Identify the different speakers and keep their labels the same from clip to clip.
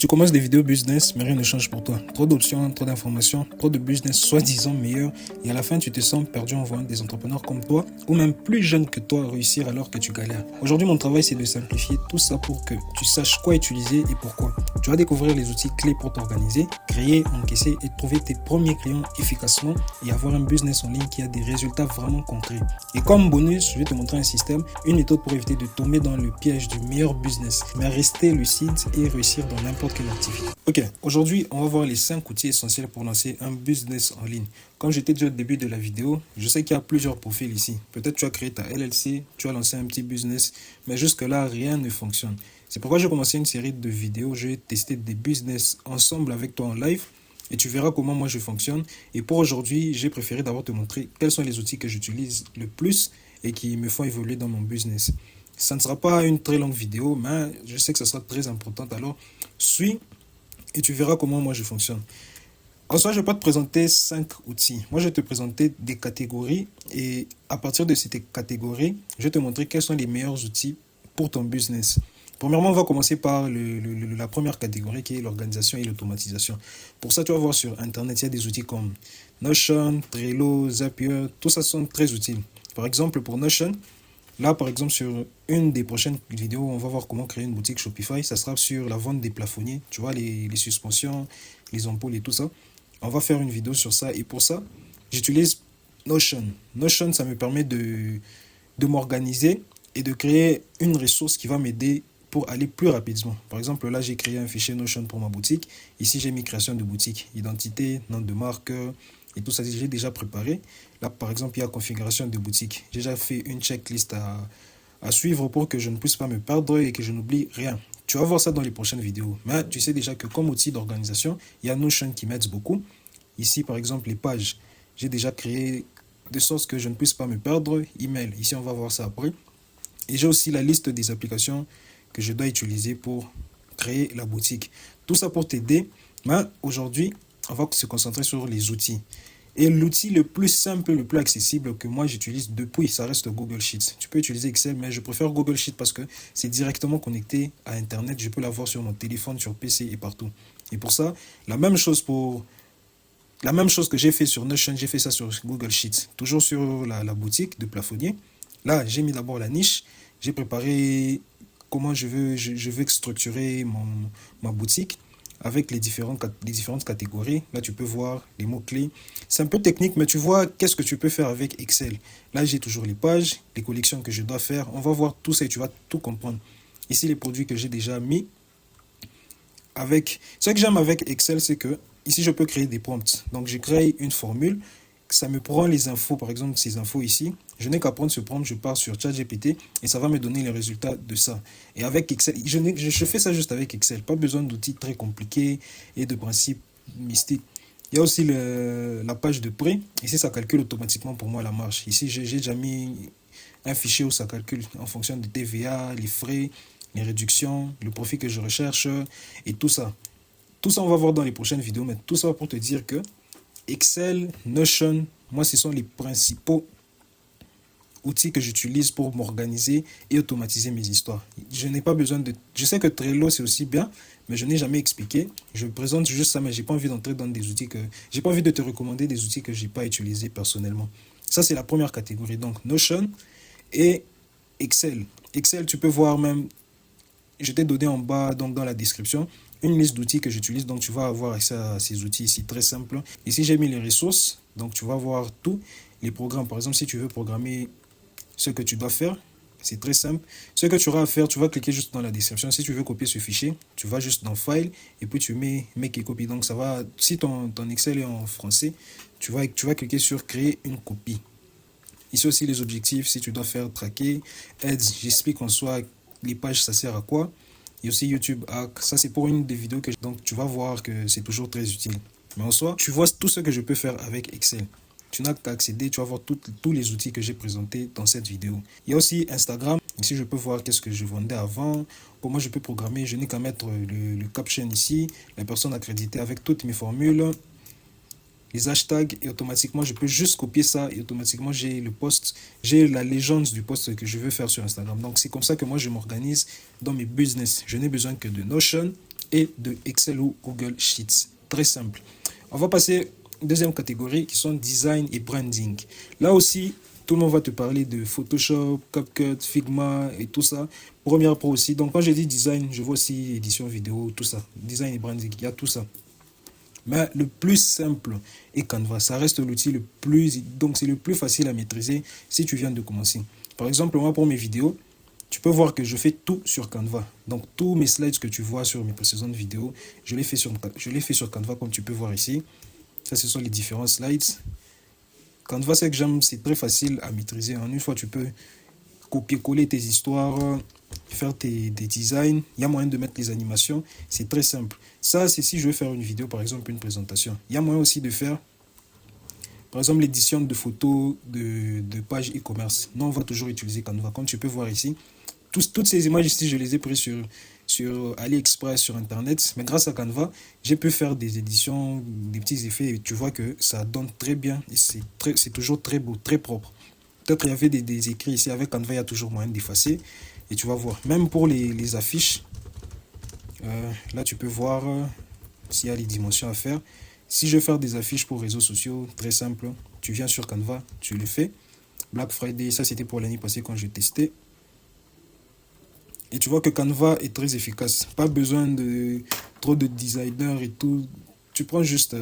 Speaker 1: Tu commences des vidéos business, mais rien ne change pour toi. Trop d'options, trop d'informations, trop de business soi-disant meilleurs, et à la fin, tu te sens perdu en voyant des entrepreneurs comme toi, ou même plus jeunes que toi, réussir alors que tu galères. Aujourd'hui, mon travail, c'est de simplifier tout ça pour que tu saches quoi utiliser et pourquoi. Tu vas découvrir les outils clés pour t'organiser, créer, encaisser et trouver tes premiers clients efficacement et avoir un business en ligne qui a des résultats vraiment concrets. Et comme bonus, je vais te montrer un système, une méthode pour éviter de tomber dans le piège du meilleur business, mais rester lucide et réussir dans n'importe quelle activité. Ok, aujourd'hui, on va voir les 5 outils essentiels pour lancer un business en ligne. Comme je t'ai dit au début de la vidéo, je sais qu'il y a plusieurs profils ici. Peut-être tu as créé ta LLC, tu as lancé un petit business, mais jusque-là, rien ne fonctionne. C'est pourquoi j'ai commencé une série de vidéos. Je vais tester des business ensemble avec toi en live et tu verras comment moi je fonctionne. Et pour aujourd'hui, j'ai préféré d'abord te montrer quels sont les outils que j'utilise le plus et qui me font évoluer dans mon business. Ça ne sera pas une très longue vidéo, mais je sais que ça sera très important. Alors, suis et tu verras comment moi je fonctionne. En soi, je ne vais pas te présenter 5 outils. Moi, je vais te présenter des catégories et à partir de ces catégories, je vais te montrer quels sont les meilleurs outils pour ton business. Premièrement, on va commencer par la première catégorie qui est l'organisation et l'automatisation. Pour ça, tu vas voir sur Internet, il y a des outils comme Notion, Trello, Zapier, tout ça sont très utiles. Par exemple, pour Notion, là, par exemple, sur une des prochaines vidéos, on va voir comment créer une boutique Shopify. Ça sera sur la vente des plafonniers, tu vois, les suspensions, les ampoules et tout ça. On va faire une vidéo sur ça. Et pour ça, j'utilise Notion. Notion, ça me permet de m'organiser et de créer une ressource qui va m'aider pour aller plus rapidement. Par exemple, là, j'ai créé un fichier Notion pour ma boutique. Ici, j'ai mis création de boutique, identité, nom de marque et tout ça, j'ai déjà préparé. Là, par exemple, il y a configuration de boutique. J'ai déjà fait une checklist à suivre pour que je ne puisse pas me perdre et que je n'oublie rien. Tu vas voir ça dans les prochaines vidéos. Mais tu sais déjà que comme outil d'organisation, il y a Notion qui m'aide beaucoup. Ici, par exemple, les pages. J'ai déjà créé de sorte que je ne puisse pas me perdre. Email, ici, on va voir ça après. Et j'ai aussi la liste des applications que je dois utiliser pour créer la boutique. Tout ça pour t'aider. Mais aujourd'hui, on va se concentrer sur les outils. Et l'outil le plus simple, le plus accessible que moi j'utilise depuis, ça reste Google Sheets. Tu peux utiliser Excel, mais je préfère Google Sheets parce que c'est directement connecté à Internet. Je peux l'avoir sur mon téléphone, sur PC et partout. Et pour ça, la même chose que j'ai fait sur Notion, j'ai fait ça sur Google Sheets. Toujours sur la boutique de plafonnier. Là, j'ai mis d'abord la niche. J'ai préparé comment je veux structurer ma boutique avec les différentes catégories. Là, tu peux voir les mots-clés. C'est un peu technique, mais tu vois qu'est-ce que tu peux faire avec Excel. Là, j'ai toujours les pages, les collections que je dois faire. On va voir tout ça et tu vas tout comprendre. Ici, les produits que j'ai déjà mis. Ce que j'aime avec Excel, c'est que ici, je peux créer des prompts. Donc, je crée une formule. Ça me prend les infos, par exemple, ces infos ici. Je n'ai qu'à prendre ce prompt, je pars sur ChatGPT et ça va me donner les résultats de ça. Et avec Excel, je fais ça juste avec Excel. Pas besoin d'outils très compliqués et de principes mystiques. Il y a aussi la page de prix. Ici, ça calcule automatiquement pour moi la marge. Ici, j'ai déjà mis un fichier où ça calcule en fonction de TVA, les frais, les réductions, le profit que je recherche et tout ça. Tout ça, on va voir dans les prochaines vidéos, mais tout ça pour te dire que Excel, Notion, moi, ce sont les principaux outils que j'utilise pour m'organiser et automatiser mes histoires. Je n'ai pas besoin de... Je sais que Trello, c'est aussi bien, mais je n'ai jamais expliqué. Je présente juste ça, mais je n'ai pas envie d'entrer dans des outils que... J'ai pas envie de te recommander des outils que je n'ai pas utilisés personnellement. Ça, c'est la première catégorie. Donc, Notion et Excel. Excel, tu peux voir même... Je t'ai donné en bas, donc dans la description, une liste d'outils que j'utilise. Donc, tu vas avoir accès à ces outils ici, très simple. Ici, j'ai mis les ressources. Donc, tu vas voir tous les programmes. Par exemple, si tu veux programmer ce que tu dois faire, c'est très simple. Ce que tu auras à faire, tu vas cliquer juste dans la description. Si tu veux copier ce fichier, tu vas juste dans File et puis tu mets Make et copie. Donc, ça va, si ton Excel est en français, tu vas cliquer sur Créer une copie. Ici aussi, les objectifs, si tu dois faire traquer, Ads, j'explique en soi les pages, ça sert à quoi. Il y a aussi YouTube Hack. Ça, c'est pour une des vidéos que... Donc, tu vas voir que c'est toujours très utile. Mais en soi, tu vois tout ce que je peux faire avec Excel. Tu n'as qu'à accéder, tu vas voir tous les outils que j'ai présentés dans cette vidéo. Il y a aussi Instagram. Ici, je peux voir qu'est-ce que je vendais avant, comment je peux programmer. Je n'ai qu'à mettre le caption ici, la personne accréditée avec toutes mes formules, les hashtags, et automatiquement, je peux juste copier ça et automatiquement, j'ai le post, j'ai la légende du post que je veux faire sur Instagram. Donc, c'est comme ça que moi, je m'organise dans mes business. Je n'ai besoin que de Notion et de Excel ou Google Sheets. Très simple. On va passer deuxième catégorie qui sont design et branding. Là aussi, tout le monde va te parler de Photoshop, CapCut, Figma et tout ça. Premiere Pro aussi. Donc quand je dis design, je vois aussi édition vidéo, tout ça. Design et branding, il y a tout ça. Mais le plus simple est Canva. Ça reste l'outil le plus... Donc c'est le plus facile à maîtriser si tu viens de commencer. Par exemple, moi pour mes vidéos, tu peux voir que je fais tout sur Canva. Donc tous mes slides que tu vois sur mes précédentes vidéos, je les fais sur Canva comme tu peux voir ici. Ça, ce sont les différents slides. Canva, c'est que j'aime, c'est très facile à maîtriser. En une fois, tu peux copier-coller tes histoires, faire des designs. Il y a moyen de mettre les animations. C'est très simple. Ça, c'est si je veux faire une vidéo, par exemple, une présentation. Il y a moyen aussi de faire, par exemple, l'édition de photos de pages e-commerce. Nous, on va toujours utiliser Canva. Comme tu peux voir ici, toutes ces images ici, je les ai prises sur AliExpress, sur Internet. Mais grâce à Canva, j'ai pu faire des éditions, des petits effets. Et tu vois que ça donne très bien. Et c'est toujours très beau, très propre. Peut-être il y avait des écrits ici. Avec Canva, il y a toujours moyen d'effacer. Et tu vas voir. Même pour les affiches, là, tu peux voir s'il y a les dimensions à faire. Si je veux faire des affiches pour réseaux sociaux, très simple. Tu viens sur Canva, tu le fais. Black Friday, ça c'était pour l'année passée quand j'ai testé. Et tu vois que Canva est très efficace. Pas besoin de trop de designers et tout. Tu prends juste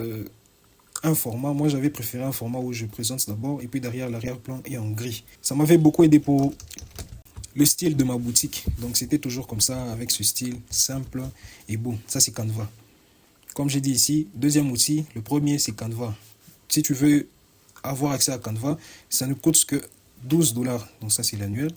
Speaker 1: un format. Moi, j'avais préféré un format où je présente d'abord et puis derrière, l'arrière-plan est en gris. Ça m'avait beaucoup aidé pour le style de ma boutique. Donc, c'était toujours comme ça, avec ce style simple et beau. Ça, c'est Canva. Comme j'ai dit ici, deuxième outil, le premier, c'est Canva. Si tu veux avoir accès à Canva, ça ne coûte que 12 $. Donc, ça, c'est l'annuel.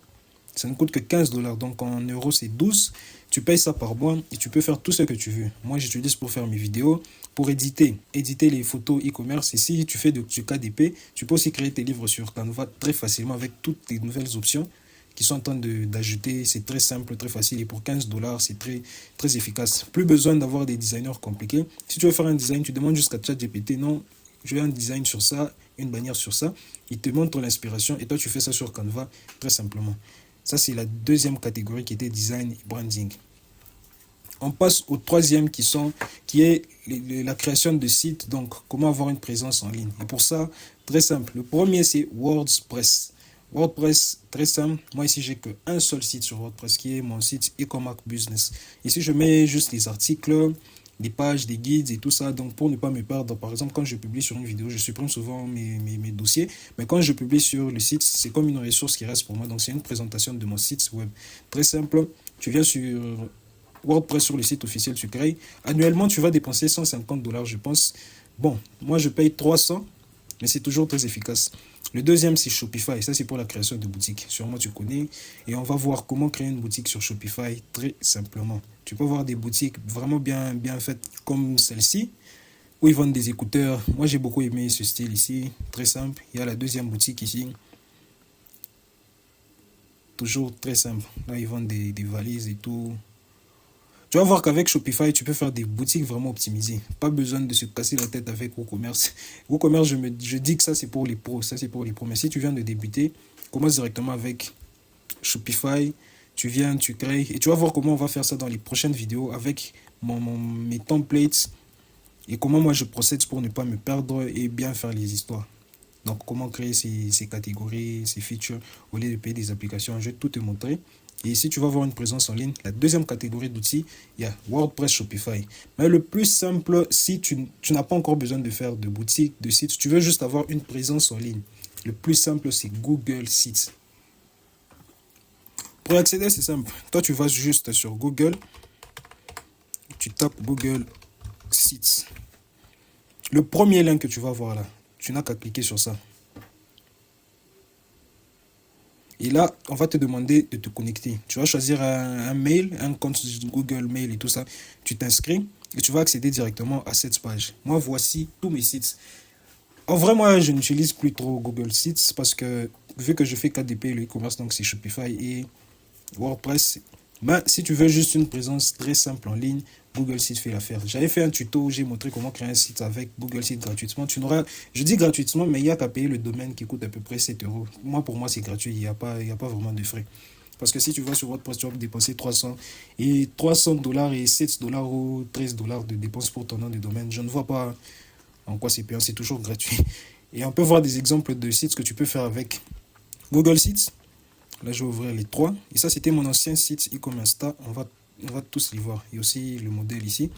Speaker 1: Ça ne coûte que 15 $. Donc en euros, c'est 12. Tu payes ça par mois et tu peux faire tout ce que tu veux. Moi, j'utilise pour faire mes vidéos, pour éditer les photos e-commerce. Et si tu fais du KDP, tu peux aussi créer tes livres sur Canva très facilement avec toutes les nouvelles options qui sont en train d'ajouter. C'est très simple, très facile. Et pour 15 $, c'est très, très efficace. Plus besoin d'avoir des designers compliqués. Si tu veux faire un design, tu demandes jusqu'à ChatGPT. Non, je veux un design sur ça, une bannière sur ça. Il te montre l'inspiration et toi, tu fais ça sur Canva très simplement. Ça, c'est la deuxième catégorie qui était design et branding. On passe au troisième qui est la création de sites. Donc, comment avoir une présence en ligne. Et pour ça, très simple. Le premier, c'est WordPress. WordPress, très simple. Moi, ici, j'ai qu'un seul site sur WordPress qui est mon site e-commerce business. Ici, je mets juste les articles, des pages, des guides et tout ça. Donc, pour ne pas me perdre, par exemple, quand je publie sur une vidéo, je supprime souvent mes dossiers. Mais quand je publie sur le site, c'est comme une ressource qui reste pour moi. Donc, c'est une présentation de mon site web. Très simple. Tu viens sur WordPress, sur le site officiel, tu crées. Annuellement, tu vas dépenser 150 $, je pense. Bon, moi, je paye 300, mais c'est toujours très efficace. Le deuxième, c'est Shopify. Ça, c'est pour la création de boutiques. Sûrement, tu connais. Et on va voir comment créer une boutique sur Shopify très simplement. Tu peux voir des boutiques vraiment bien faites comme celle-ci, où ils vendent des écouteurs. Moi, j'ai beaucoup aimé ce style ici. Très simple. Il y a la deuxième boutique ici. Toujours très simple. Là, ils vendent des valises et tout. Tu vas voir qu'avec Shopify, tu peux faire des boutiques vraiment optimisées. Pas besoin de se casser la tête avec WooCommerce. WooCommerce, je dis que ça, c'est pour les pros. Ça, c'est pour les pros. Mais si tu viens de débuter, commence directement avec Shopify. Tu viens, tu crées. Et tu vas voir comment on va faire ça dans les prochaines vidéos avec mes templates. Et comment moi, je procède pour ne pas me perdre et bien faire les histoires. Donc, comment créer ces catégories, ces features, au lieu de payer des applications. Je vais tout te montrer. Et ici, tu vas avoir une présence en ligne. La deuxième catégorie d'outils, il y a WordPress, Shopify. Mais le plus simple, si tu n'as pas encore besoin de faire de boutique, de site, tu veux juste avoir une présence en ligne. Le plus simple, c'est Google Sites. Pour accéder, c'est simple. Toi, tu vas juste sur Google. Tu tapes Google Sites. Le premier lien que tu vas voir là, tu n'as qu'à cliquer sur ça. Et là, on va te demander de te connecter. Tu vas choisir un mail, un compte Google Mail et tout ça. Tu t'inscris et tu vas accéder directement à cette page. Moi, voici tous mes sites. En vrai, moi, je n'utilise plus trop Google Sites parce que vu que je fais KDP, le e-commerce, donc c'est Shopify et WordPress. Mais si tu veux juste une présence très simple en ligne, Google Sites fait l'affaire. J'avais fait un tuto où j'ai montré comment créer un site avec Google Sites gratuitement. Je dis gratuitement, mais il n'y a qu'à payer le domaine qui coûte à peu près 7 €. Moi, pour moi, c'est gratuit. Il n'y a pas vraiment de frais. Parce que si tu vas sur WordPress, tu vas dépenser 300 et $300 et $7 ou $13 de dépenses pour ton nom de domaine. Je ne vois pas en quoi c'est payant, c'est toujours gratuit. Et on peut voir des exemples de sites que tu peux faire avec Google Sites. Là, je vais ouvrir les trois. Et ça, c'était mon ancien site e-commerce. On va tous les voir. Il y a aussi le modèle ici.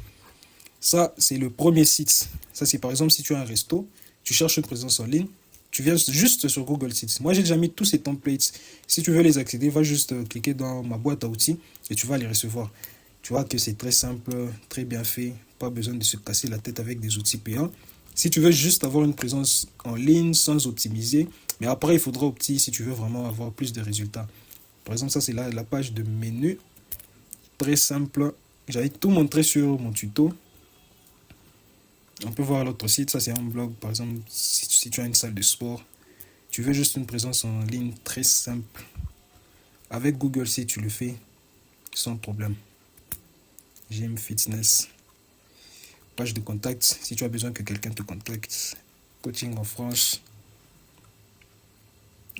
Speaker 1: Ça, c'est le premier site. Ça, c'est par exemple si tu as un resto, tu cherches une présence en ligne, tu viens juste sur Google Sites. Moi, j'ai déjà mis tous ces templates. Si tu veux les accéder, va juste cliquer dans ma boîte à outils et tu vas les recevoir. Tu vois que c'est très simple, très bien fait. Pas besoin de se casser la tête avec des outils payants. Si tu veux juste avoir une présence en ligne sans optimiser, mais après, il faudra optimiser si tu veux vraiment avoir plus de résultats. Par exemple, ça, c'est la page de menu. Très simple. J'avais tout montré sur mon tuto. On peut voir l'autre site, ça c'est un blog, par exemple, si tu as une salle de sport, tu veux juste une présence en ligne très simple. Avec Google Sites, tu le fais sans problème. Gym Fitness, page de contact, si tu as besoin que quelqu'un te contacte, coaching en France.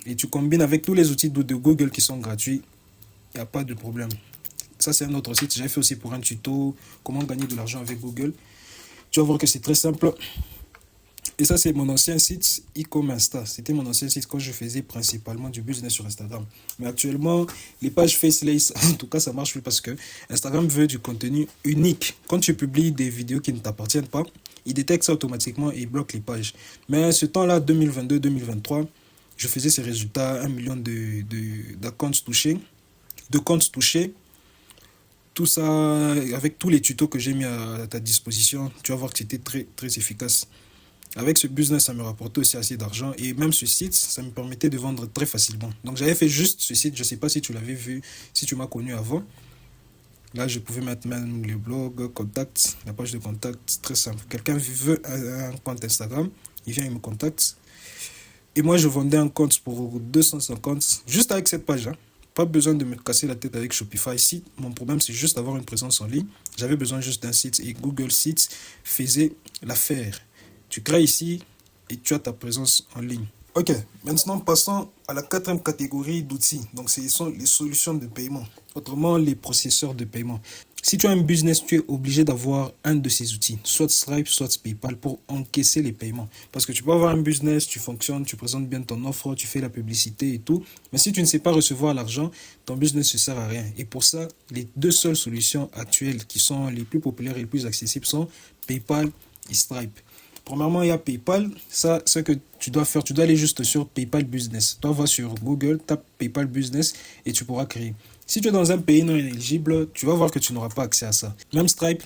Speaker 1: Et tu combines avec tous les outils de Google qui sont gratuits, il n'y a pas de problème. Ça c'est un autre site, j'ai fait aussi pour un tuto, comment gagner de l'argent avec Google. Tu vas voir que c'est très simple. Et ça, c'est mon ancien site e-commerce. C'était mon ancien site quand je faisais principalement du business sur Instagram. Mais actuellement, les pages Faceless, en tout cas, ça marche plus parce que Instagram veut du contenu unique. Quand tu publies des vidéos qui ne t'appartiennent pas, il détecte ça automatiquement et il bloque les pages. Mais ce temps-là, 2022-2023, je faisais ces résultats, 1 million de comptes touchés. Tout ça, avec tous les tutos que j'ai mis à ta disposition, tu vas voir que c'était très, très efficace. Avec ce business, ça me rapportait aussi assez d'argent. Et même ce site, ça me permettait de vendre très facilement. Donc, j'avais fait juste ce site. Je ne sais pas si tu l'avais vu, si tu m'as connu avant. Là, je pouvais mettre même le blog, contact, la page de contact, très simple. Quelqu'un veut un compte Instagram, il vient, il me contacte. Et moi, je vendais un compte pour 250, juste avec cette page, hein. Pas besoin de me casser la tête avec Shopify. Si mon problème, c'est juste d'avoir une présence en ligne, j'avais besoin juste d'un site et Google Sites faisait l'affaire. Tu crées ici et tu as ta présence en ligne. Ok, maintenant passons à la quatrième catégorie d'outils. Donc, ce sont les solutions de paiement, autrement les processeurs de paiement. Si tu as un business, tu es obligé d'avoir un de ces outils, soit Stripe, soit PayPal, pour encaisser les paiements. Parce que tu peux avoir un business, tu fonctionnes, tu présentes bien ton offre, tu fais la publicité et tout. Mais si tu ne sais pas recevoir l'argent, ton business ne sert à rien. Et pour ça, les deux seules solutions actuelles qui sont les plus populaires et les plus accessibles sont PayPal et Stripe. Premièrement, il y a PayPal. Ça, ce que tu dois faire, tu dois aller juste sur PayPal Business. Tu vas sur Google, tape PayPal Business et tu pourras créer. Si tu es dans un pays non éligible, tu vas voir que tu n'auras pas accès à ça. Même Stripe,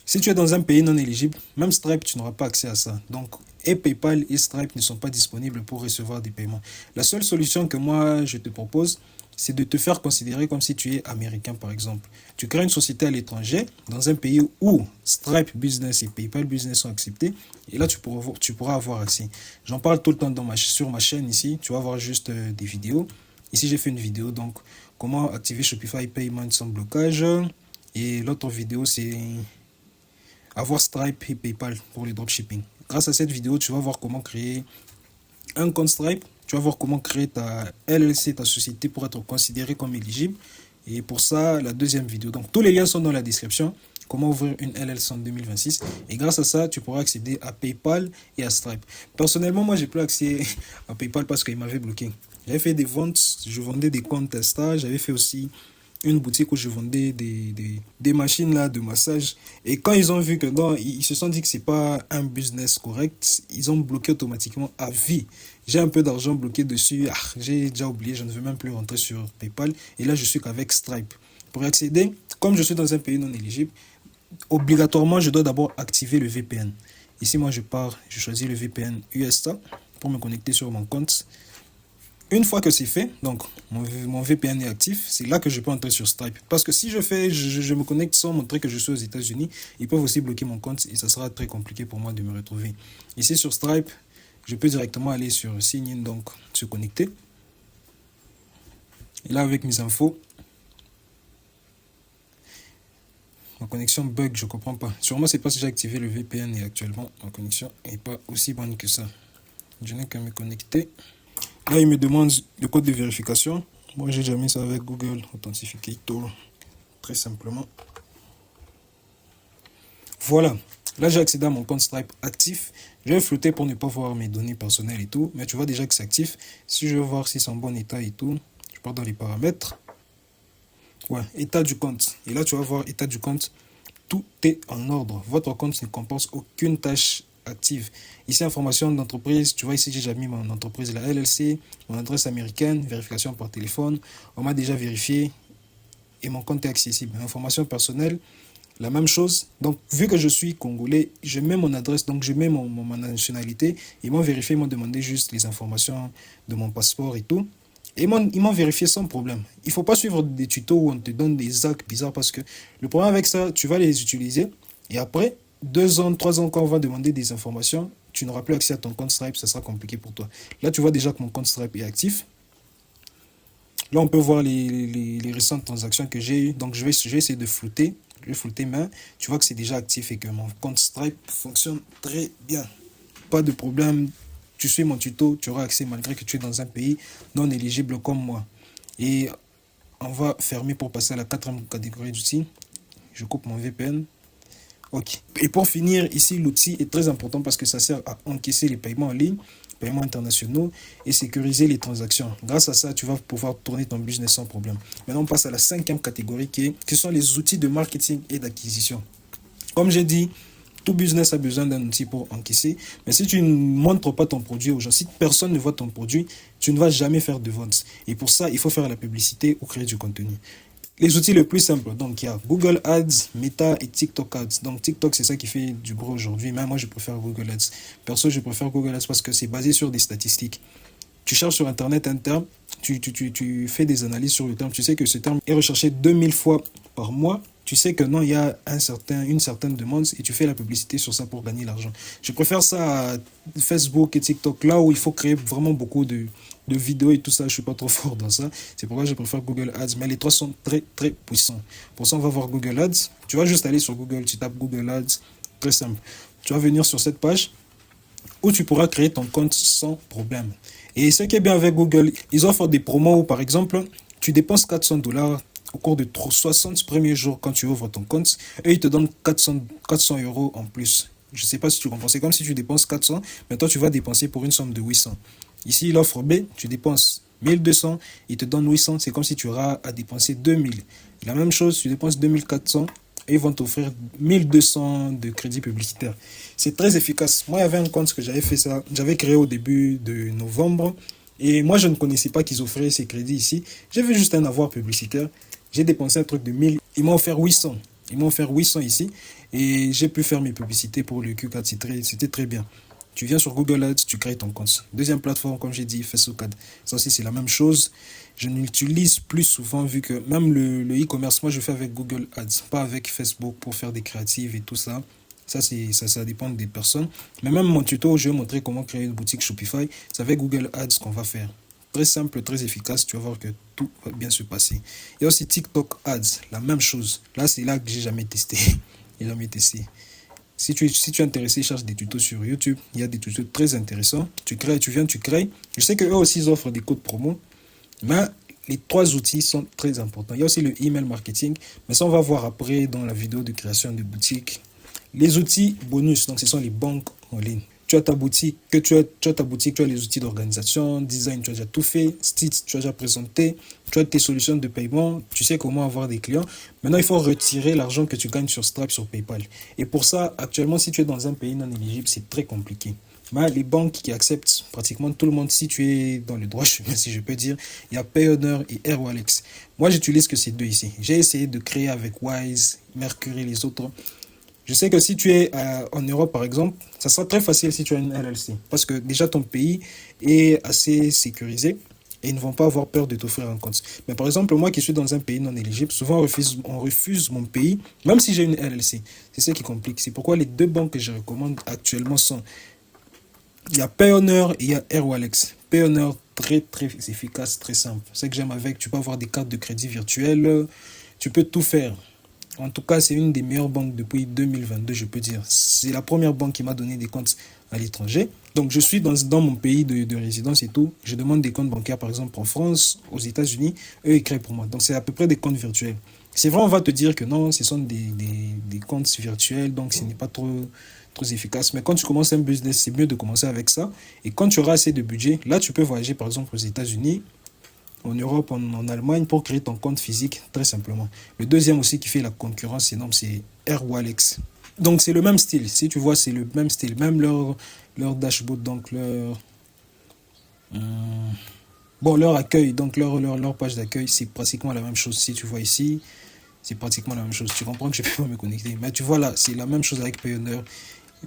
Speaker 1: si tu es dans un pays non éligible, même Stripe, tu n'auras pas accès à ça. Donc, et PayPal et Stripe ne sont pas disponibles pour recevoir des paiements. La seule solution que moi, je te propose, c'est de te faire considérer comme si tu es américain, par exemple. Tu crées une société à l'étranger, dans un pays où Stripe Business et PayPal Business sont acceptés, et là, tu pourras avoir accès. J'en parle tout le temps sur ma chaîne ici, tu vas voir juste des vidéos. Ici, j'ai fait une vidéo, donc, comment activer Shopify Payment sans blocage. Et l'autre vidéo, c'est avoir Stripe et PayPal pour le dropshipping. Grâce à cette vidéo, tu vas voir comment créer un compte Stripe. Tu vas voir comment créer ta LLC, ta société, pour être considéré comme éligible. Et pour ça, la deuxième vidéo. Donc, tous les liens sont dans la description. Comment ouvrir une LLC en 2026. Et grâce à ça, tu pourras accéder à PayPal et à Stripe. Personnellement, moi, j'ai plus accès à PayPal parce qu'il m'avait bloqué. J'avais fait des ventes, je vendais des comptes Insta. J'avais fait aussi une boutique où je vendais des machines là de massage. Et quand ils ont vu que non, ils se sont dit que c'est pas un business correct, ils ont bloqué automatiquement à vie. J'ai un peu d'argent bloqué dessus. J'ai déjà oublié, je ne veux même plus rentrer sur PayPal. Et là, je suis qu'avec Stripe. Pour y accéder, comme je suis dans un pays non éligible, obligatoirement, je dois d'abord activer le VPN. Ici, moi, je choisis le VPN USA pour me connecter sur mon compte. Une fois que c'est fait, donc mon VPN est actif, c'est là que je peux entrer sur Stripe. Parce que si je me connecte sans montrer que je suis aux États-Unis, ils peuvent aussi bloquer mon compte et ça sera très compliqué pour moi de me retrouver. Ici sur Stripe, je peux directement aller sur Sign In, donc se connecter. Et là, avec mes infos, ma connexion bug, je ne comprends pas. Sûrement, c'est parce que j'ai activé le VPN et actuellement, ma connexion n'est pas aussi bonne que ça. Je n'ai qu'à me connecter. Là, il me demande le code de vérification. Moi, j'ai déjà mis ça avec Google Authentificator, très simplement. Voilà. Là, j'ai accédé à mon compte Stripe actif. Je vais flouter pour ne pas voir mes données personnelles et tout. Mais tu vois déjà que c'est actif. Si je veux voir si c'est en bon état et tout, je pars dans les paramètres. Ouais, état du compte. Et là, tu vas voir état du compte. Tout est en ordre. Votre compte ne comporte aucune tâche active. Ici, information d'entreprise. Tu vois, ici, j'ai déjà mis mon entreprise, la LLC, mon adresse américaine, vérification par téléphone. On m'a déjà vérifié et mon compte est accessible. Information personnelle, la même chose. Donc, vu que je suis congolais, je mets mon adresse, donc je mets ma nationalité. Ils m'ont vérifié, ils m'ont demandé juste les informations de mon passeport et tout. Et ils m'ont vérifié sans problème. Il ne faut pas suivre des tutos où on te donne des actes bizarres parce que le problème avec ça, tu vas les utiliser et après, 2 ans, 3 ans, quand on va demander des informations, tu n'auras plus accès à ton compte Stripe, ça sera compliqué pour toi. Là, tu vois déjà que mon compte Stripe est actif. Là, on peut voir les récentes transactions que j'ai eues. Donc, je vais essayer de flouter. Je vais flouter, mais tu vois que c'est déjà actif et que mon compte Stripe fonctionne très bien. Pas de problème. Tu suis mon tuto, tu auras accès malgré que tu es dans un pays non éligible comme moi. Et on va fermer pour passer à la 4e catégorie d'outils. Je coupe mon VPN. Ok. Et pour finir, ici, l'outil est très important parce que ça sert à encaisser les paiements en ligne, paiements internationaux et sécuriser les transactions. Grâce à ça, tu vas pouvoir tourner ton business sans problème. Maintenant, on passe à la 5e catégorie qui sont les outils de marketing et d'acquisition. Comme j'ai dit, tout business a besoin d'un outil pour encaisser. Mais si tu ne montres pas ton produit aux gens, si personne ne voit ton produit, tu ne vas jamais faire de vente. Et pour ça, il faut faire la publicité ou créer du contenu. Les outils les plus simples, donc il y a Google Ads, Meta et TikTok Ads. Donc TikTok, c'est ça qui fait du bruit aujourd'hui. Mais moi, je préfère Google Ads. Perso, je préfère Google Ads parce que c'est basé sur des statistiques. Tu cherches sur Internet un terme, tu fais des analyses sur le terme. Tu sais que ce terme est recherché 2000 fois par mois. Tu sais que non, il y a une certaine demande et tu fais la publicité sur ça pour gagner l'argent. Je préfère ça à Facebook et TikTok, là où il faut créer vraiment beaucoup de vidéos et tout ça. Je ne suis pas trop fort dans ça. C'est pourquoi je préfère Google Ads. Mais les trois sont très, très puissants. Pour ça, on va voir Google Ads. Tu vas juste aller sur Google, tu tapes Google Ads. Très simple. Tu vas venir sur cette page où tu pourras créer ton compte sans problème. Et ce qui est bien avec Google, ils offrent des promos où, par exemple, tu dépenses $400 au cours de 60 premiers jours quand tu ouvres ton compte et ils te donnent 400 € en plus. Je ne sais pas si tu comprends. C'est comme si tu dépenses 400, mais toi tu vas dépenser pour une somme de 800. Ici, l'offre B, tu dépenses 1200, ils te donnent 800, c'est comme si tu auras à dépenser 2000. La même chose, tu dépenses 2400 et ils vont t'offrir 1200 de crédit publicitaire. C'est très efficace. Moi, il y avait un compte que j'avais fait ça, j'avais créé au début de novembre et moi, je ne connaissais pas qu'ils offraient ces crédits ici. J'ai vu juste un avoir publicitaire. J'ai dépensé un truc de 1000. Ils m'ont offert 800. Ils m'ont offert 800 ici. Et j'ai pu faire mes publicités pour le Q4. C'était très bien. Tu viens sur Google Ads, tu crées ton compte. Deuxième plateforme, comme j'ai dit, Facebook Ads. Ça aussi, c'est la même chose. Je n'utilise plus souvent vu que même le e-commerce, moi, je fais avec Google Ads, pas avec Facebook pour faire des créatives et tout ça. Ça dépend des personnes. Mais même mon tuto, je vais montrer comment créer une boutique Shopify. C'est avec Google Ads qu'on va faire. Très simple, très efficace. Tu vas voir que tout va bien se passer. Il y a aussi TikTok Ads, la même chose. Là, c'est là que j'ai jamais testé. J'ai jamais testé. Si tu es intéressé, cherche des tutos sur YouTube. Il y a des tutos très intéressants. Tu crées. Je sais qu'eux aussi, ils offrent des codes promo. Mais les trois outils sont très importants. Il y a aussi le email marketing. Mais ça, on va voir après dans la vidéo de création de boutique. Les outils bonus, donc ce sont les banques en ligne. Tu as ta boutique, tu as les outils d'organisation, design, tu as déjà tout fait, Stitch, tu as déjà présenté, tu as tes solutions de paiement, tu sais comment avoir des clients. Maintenant, il faut retirer l'argent que tu gagnes sur Stripe, sur PayPal. Et pour ça, actuellement, si tu es dans un pays non éligible, c'est très compliqué. Mais les banques qui acceptent pratiquement tout le monde, si tu es dans le droit chemin, si je peux dire, il y a Payoneer et Airwallex. Moi, j'utilise que ces deux ici. J'ai essayé de créer avec Wise, Mercury, les autres. Je sais que si tu es en Europe, par exemple, ça sera très facile si tu as une LLC. Parce que déjà, ton pays est assez sécurisé et ils ne vont pas avoir peur de t'offrir un compte. Mais par exemple, moi qui suis dans un pays non éligible, souvent on refuse mon pays, même si j'ai une LLC. C'est ça qui complique. C'est pourquoi les deux banques que je recommande actuellement sont... Il y a Payoneer et il y a Airwallex. Payoneer, très très efficace, très simple. C'est ce que j'aime avec. Tu peux avoir des cartes de crédit virtuelles. Tu peux tout faire. En tout cas, c'est une des meilleures banques depuis 2022, je peux dire. C'est la première banque qui m'a donné des comptes à l'étranger. Donc, je suis dans mon pays de résidence et tout. Je demande des comptes bancaires, par exemple, en France, aux États-Unis. Eux, ils créent pour moi. Donc, c'est à peu près des comptes virtuels. C'est vrai, on va te dire que non, ce sont des comptes virtuels, donc ce n'est pas trop efficace. Mais quand tu commences un business, c'est mieux de commencer avec ça. Et quand tu auras assez de budget, là, tu peux voyager, par exemple, aux États-Unis, en Europe, en Allemagne, pour créer ton compte physique, très simplement. Le deuxième aussi qui fait la concurrence énorme, c'est Airwallex. Donc, c'est le même style. Si tu vois, c'est le même style. Même leur dashboard, donc leur accueil, donc leur page d'accueil, c'est pratiquement la même chose. Si tu vois ici, c'est pratiquement la même chose. Tu comprends que je ne peux pas me connecter. Mais tu vois là, c'est la même chose avec Payoneer.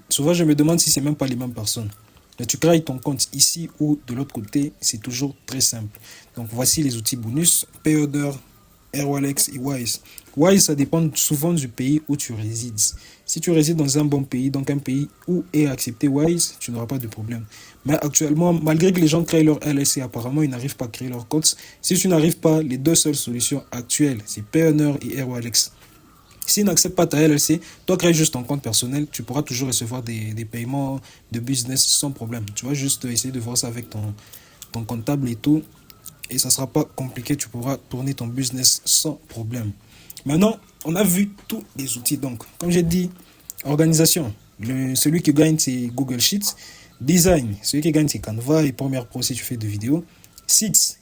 Speaker 1: Souvent, je me demande si c'est même pas les mêmes personnes. Mais tu crées ton compte ici ou de l'autre côté, c'est toujours très simple. Donc, voici les outils bonus. Payoneer, Airwallex et Wise. Wise, ça dépend souvent du pays où tu résides. Si tu résides dans un bon pays, donc un pays où est accepté Wise, tu n'auras pas de problème. Mais actuellement, malgré que les gens créent leur LLC, apparemment, ils n'arrivent pas à créer leur compte. Si tu n'arrives pas, les deux seules solutions actuelles, c'est Payoneer et Airwallex. S'ils n'acceptent pas ta LLC, toi crée juste ton compte personnel, tu pourras toujours recevoir des paiements de business sans problème. Tu vas juste essayer de voir ça avec ton comptable et tout. Et ça ne sera pas compliqué, tu pourras tourner ton business sans problème. Maintenant, on a vu tous les outils. Donc, comme j'ai dit, organisation. Celui qui gagne, c'est Google Sheets. Design. Celui qui gagne, c'est Canva et Premiere Pro si tu fais des vidéos. Sites.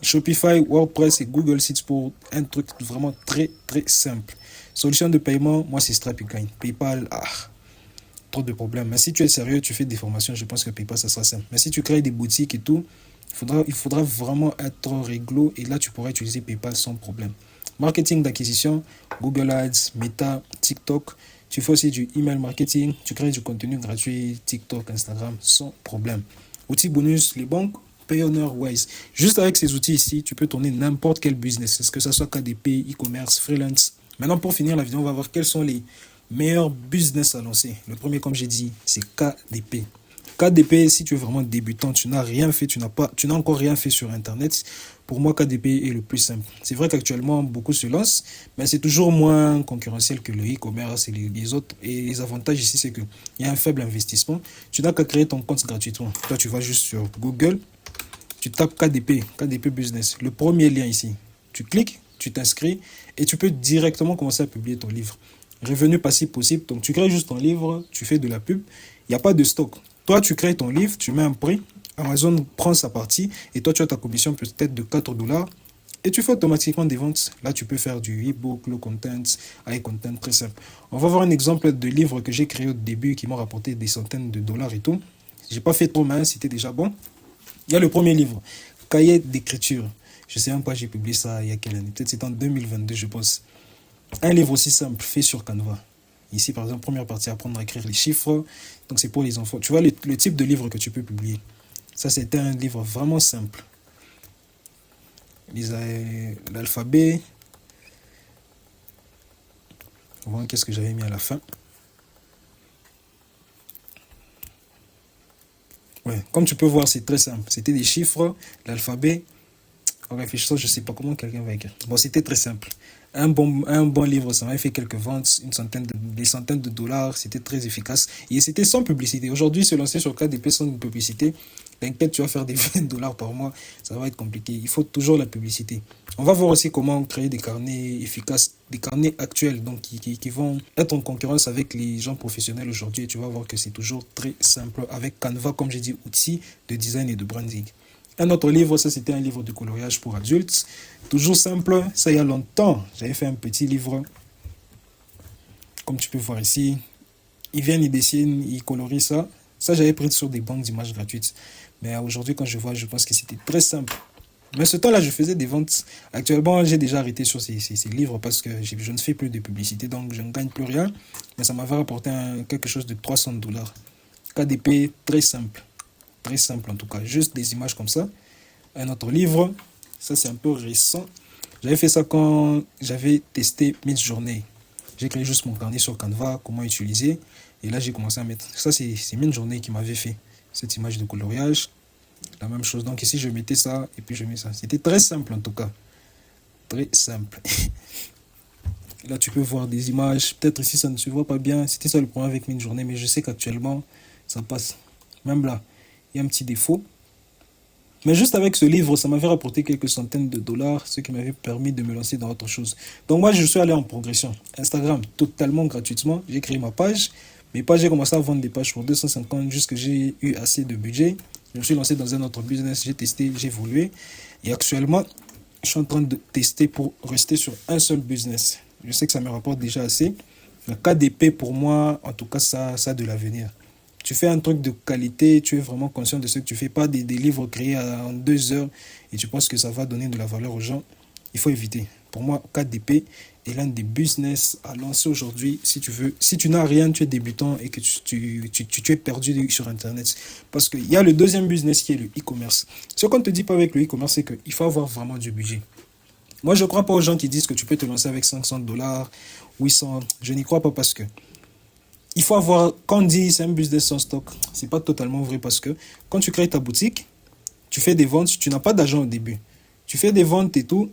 Speaker 1: Shopify, WordPress et Google Sheets pour un truc vraiment très, très simple. Solution de paiement, moi, c'est Stripe qui gagne. PayPal, trop de problèmes. Mais si tu es sérieux, tu fais des formations, je pense que PayPal, ça sera simple. Mais si tu crées des boutiques et tout, il faudra vraiment être réglo et là, tu pourras utiliser PayPal sans problème. Marketing d'acquisition, Google Ads, Meta, TikTok. Tu fais aussi du email marketing, tu crées du contenu gratuit, TikTok, Instagram, sans problème. Outils bonus, les banques, Payoneer, Wise. Juste avec ces outils ici, tu peux tourner n'importe quel business, est-ce que ça soit KDP, e-commerce, freelance. Maintenant, pour finir la vidéo, on va voir quels sont les meilleurs business à lancer. Le premier, comme j'ai dit, c'est KDP. KDP, si tu es vraiment débutant, tu n'as rien fait, tu n'as encore rien fait sur Internet. Pour moi, KDP est le plus simple. C'est vrai qu'actuellement, beaucoup se lancent, mais c'est toujours moins concurrentiel que le e-commerce et les autres. Et les avantages ici, c'est qu'il y a un faible investissement. Tu n'as qu'à créer ton compte gratuitement. Toi, tu vas juste sur Google, tu tapes KDP Business. Le premier lien ici, tu cliques, tu t'inscris et tu peux directement commencer à publier ton livre. Revenu passif possible. Donc, tu crées juste ton livre, tu fais de la pub. Il n'y a pas de stock. Toi, tu crées ton livre, tu mets un prix. Amazon prend sa partie et toi, tu as ta commission peut-être de $4 et tu fais automatiquement des ventes. Là, tu peux faire du e-book, low content, high content, très simple. On va voir un exemple de livre que j'ai créé au début qui m'a rapporté des centaines de dollars et tout. J'ai pas fait trop mal, c'était déjà bon. Il y a le premier livre, Cahier d'écriture. Je sais même pas, j'ai publié ça il y a quelle année. Peut-être c'est en 2022, je pense. Un livre aussi simple, fait sur Canva. Ici, par exemple, première partie, apprendre à écrire les chiffres. Donc, c'est pour les enfants. Tu vois le type de livre que tu peux publier. Ça, c'était un livre vraiment simple. L'alphabet. On va voir qu'est-ce que j'avais mis à la fin. Ouais, comme tu peux voir, c'est très simple. C'était des chiffres, l'alphabet. En réfléchissant, je ne sais pas comment quelqu'un va écrire. Bon, c'était très simple. Un bon livre, ça m'a fait quelques ventes, des centaines de dollars. C'était très efficace. Et c'était sans publicité. Aujourd'hui, se lancer sur KDP sans une publicité, t'inquiète, tu vas faire des $20 par mois. Ça va être compliqué. Il faut toujours la publicité. On va voir aussi comment créer des carnets efficaces, des carnets actuels, donc qui vont être en concurrence avec les gens professionnels aujourd'hui. Et tu vas voir que c'est toujours très simple avec Canva, comme j'ai dit, outils de design et de branding. Un autre livre, ça c'était un livre de coloriage pour adultes. Toujours simple, ça il y a longtemps. J'avais fait un petit livre, comme tu peux voir ici. Ils viennent, ils dessinent, ils colorient ça. Ça j'avais pris sur des banques d'images gratuites. Mais aujourd'hui quand je vois, je pense que c'était très simple. Mais ce temps-là, je faisais des ventes. Actuellement, j'ai déjà arrêté sur ces livres parce que je ne fais plus de publicité, donc je ne gagne plus rien. Mais ça m'avait rapporté quelque chose de $300. KDP, très simple. Très simple en tout cas, juste des images comme ça. Un autre livre, ça c'est un peu récent. J'avais fait ça quand j'avais testé Midjourney. J'ai créé juste mon carnet sur Canva, comment utiliser. Et là j'ai commencé à mettre, ça c'est Midjourney qui m'avait fait cette image de coloriage. La même chose, donc ici je mettais ça et puis je mets ça. C'était très simple en tout cas. Très simple. Là, tu peux voir des images. Peut-être ici, ça ne se voit pas bien. C'était ça le problème avec Midjourney, mais je sais qu'actuellement, ça passe. Même là, il y a un petit défaut. Mais juste avec ce livre, ça m'avait rapporté quelques centaines de dollars, ce qui m'avait permis de me lancer dans autre chose. Donc moi, je suis allé en progression. Instagram, totalement gratuitement. J'ai créé ma page. Mes pages, j'ai commencé à vendre des pages pour 250 jusqu'à j'ai eu assez de budget. Je me suis lancé dans un autre business. J'ai testé, j'ai évolué. Et actuellement, je suis en train de tester pour rester sur un seul business. Je sais que ça me rapporte déjà assez. Le KDP, pour moi, en tout cas, ça a de l'avenir. Tu fais un truc de qualité, tu es vraiment conscient de ce que tu fais, pas des livres créés en 2 heures et tu penses que ça va donner de la valeur aux gens. Il faut éviter. Pour moi, KDP est l'un des business à lancer aujourd'hui si tu veux. Si tu n'as rien, tu es débutant et que tu es perdu sur Internet. Parce qu'il y a le deuxième business qui est le e-commerce. Ce qu'on ne te dit pas avec le e-commerce, c'est qu'il faut avoir vraiment du budget. Moi, je ne crois pas aux gens qui disent que tu peux te lancer avec 500 dollars, 800. Je n'y crois pas parce que il faut avoir, quand on dit c'est un business sans stock, c'est pas totalement vrai parce que quand tu crées ta boutique, tu fais des ventes, tu n'as pas d'argent au début. Tu fais des ventes et tout,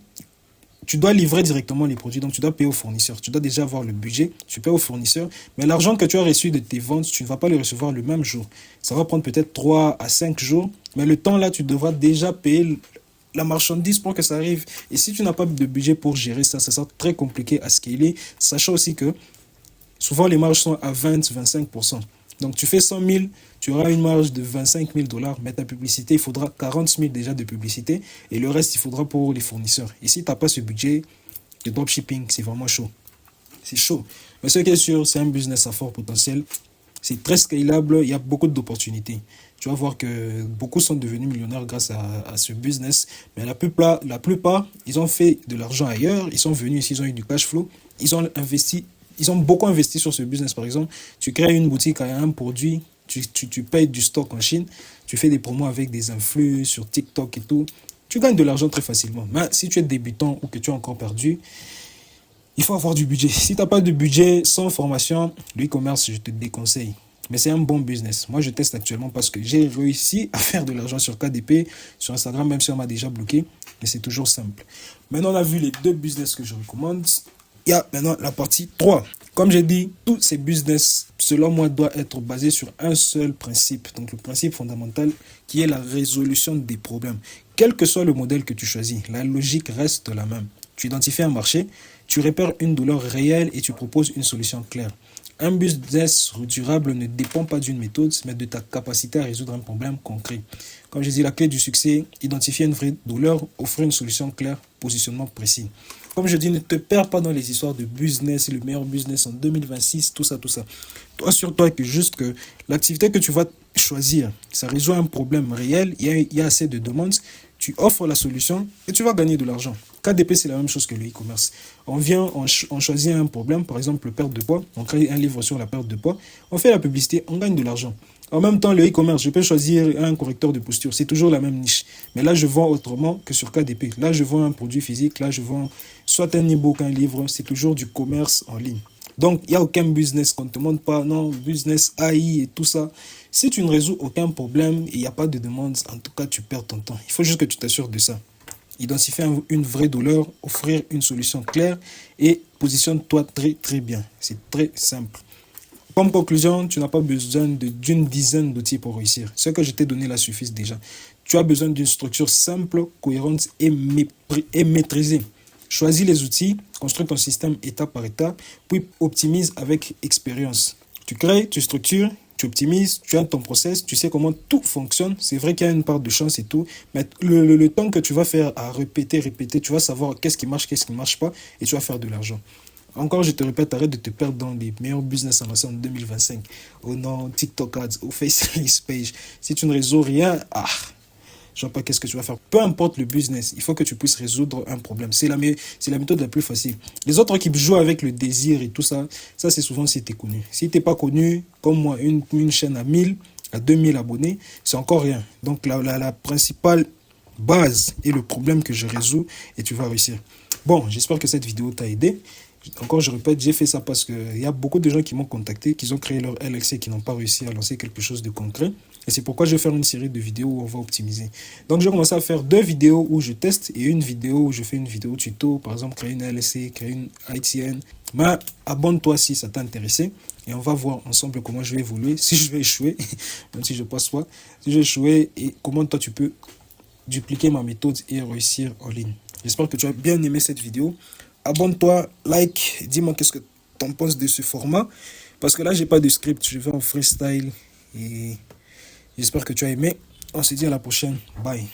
Speaker 1: tu dois livrer directement les produits, donc tu dois payer au fournisseur. Tu dois déjà avoir le budget, tu payes au fournisseur, mais l'argent que tu as reçu de tes ventes, tu ne vas pas le recevoir le même jour. Ça va prendre peut-être 3 à 5 jours, mais le temps là, tu devras déjà payer la marchandise pour que ça arrive. Et si tu n'as pas de budget pour gérer ça, ça sera très compliqué à scaler, sachant aussi que souvent, les marges sont à 20-25%. Donc, tu fais 100 000, tu auras une marge de 25 000 dollars. Mais ta publicité, il faudra 40 000 déjà de publicité. Et le reste, il faudra pour les fournisseurs. Et si tu n'as pas ce budget, le dropshipping, c'est vraiment chaud. C'est chaud. Mais ce qui est sûr, c'est un business à fort potentiel. C'est très scalable. Il y a beaucoup d'opportunités. Tu vas voir que beaucoup sont devenus millionnaires grâce à ce business. Mais la plupart, ils ont fait de l'argent ailleurs. Ils sont venus ici, ils ont eu du cash flow. Ils ont investi. Ils ont beaucoup investi sur ce business, par exemple. Tu crées une boutique à un produit, tu payes du stock en Chine, tu fais des promos avec des influx sur TikTok et tout. Tu gagnes de l'argent très facilement. Mais si tu es débutant ou que tu es encore perdu, il faut avoir du budget. Si tu n'as pas de budget, sans formation, le e-commerce, je te déconseille. Mais c'est un bon business. Moi, je teste actuellement parce que j'ai réussi à faire de l'argent sur KDP, sur Instagram, même si on m'a déjà bloqué. Mais c'est toujours simple. Maintenant, on a vu les 2 business que je recommande. Il y a maintenant la partie 3. Comme j'ai dit, tous ces business, selon moi, doivent être basés sur un seul principe. Donc, le principe fondamental qui est la résolution des problèmes. Quel que soit le modèle que tu choisis, la logique reste la même. Tu identifies un marché, tu repères une douleur réelle et tu proposes une solution claire. Un business durable ne dépend pas d'une méthode, mais de ta capacité à résoudre un problème concret. Comme je dis, la clé du succès, identifier une vraie douleur, offrir une solution claire, positionnement précis. Comme je dis, ne te perds pas dans les histoires de business, le meilleur business en 2026, tout ça, tout ça. Toi, assure-toi que juste que l'activité que tu vas choisir, ça résout un problème réel, il y a assez de demandes, tu offres la solution et tu vas gagner de l'argent. KDP, c'est la même chose que le e-commerce. On vient, on choisit un problème, par exemple le perte de poids, on crée un livre sur la perte de poids, on fait la publicité, on gagne de l'argent. En même temps, le e-commerce, je peux choisir un correcteur de posture. C'est toujours la même niche. Mais là, je vends autrement que sur KDP. Là, je vends un produit physique. Là, je vends soit un e-book, un livre. C'est toujours du commerce en ligne. Donc, il n'y a aucun business qu'on ne te montre pas. Non, business AI et tout ça. Si tu ne résous aucun problème et il n'y a pas de demande, en tout cas, tu perds ton temps. Il faut juste que tu t'assures de ça. Identifier une vraie douleur, offrir une solution claire et positionne-toi très, très bien. C'est très simple. Comme conclusion, tu n'as pas besoin d'une dizaine d'outils pour réussir. Ce que je t'ai donné là suffit déjà. Tu as besoin d'une structure simple, cohérente et maîtrisée. Choisis les outils, construis ton système étape par étape, puis optimise avec expérience. Tu crées, tu structures, tu optimises, tu as ton process, tu sais comment tout fonctionne. C'est vrai qu'il y a une part de chance et tout, mais le temps que tu vas faire à répéter, tu vas savoir qu'est-ce qui marche pas, et tu vas faire de l'argent. Encore, je te répète, arrête de te perdre dans les meilleurs business en 2025. Au nom TikTok Ads, au Faceless Page. Si tu ne résous rien, je ne sais pas qu'est-ce que tu vas faire. Peu importe le business, il faut que tu puisses résoudre un problème. C'est la méthode la plus facile. Les autres qui jouent avec le désir et tout ça, ça c'est souvent si tu es connu. Si tu n'es pas connu, comme moi, une chaîne à 1000, à 2000 abonnés, c'est encore rien. Donc la principale base est le problème que je résous et tu vas réussir. Bon, j'espère que cette vidéo t'a aidé. Encore, je répète, j'ai fait ça parce qu'il y a beaucoup de gens qui m'ont contacté, qui ont créé leur LLC et qui n'ont pas réussi à lancer quelque chose de concret. Et c'est pourquoi je vais faire une série de vidéos où on va optimiser. Donc, je vais commencer à faire 2 vidéos où je teste et une vidéo où je fais une vidéo tuto, par exemple, créer une LLC, créer une ITN. Mais abonne-toi si ça t'a intéressé et on va voir ensemble comment je vais évoluer, si je vais échouer, même si je passe pas, si je vais échouer et comment toi tu peux dupliquer ma méthode et réussir en ligne. J'espère que tu as bien aimé cette vidéo. Abonne-toi, like, dis-moi qu'est-ce que tu en penses de ce format. Parce que là, j'ai pas de script, je vais en freestyle. Et j'espère que tu as aimé. On se dit à la prochaine. Bye.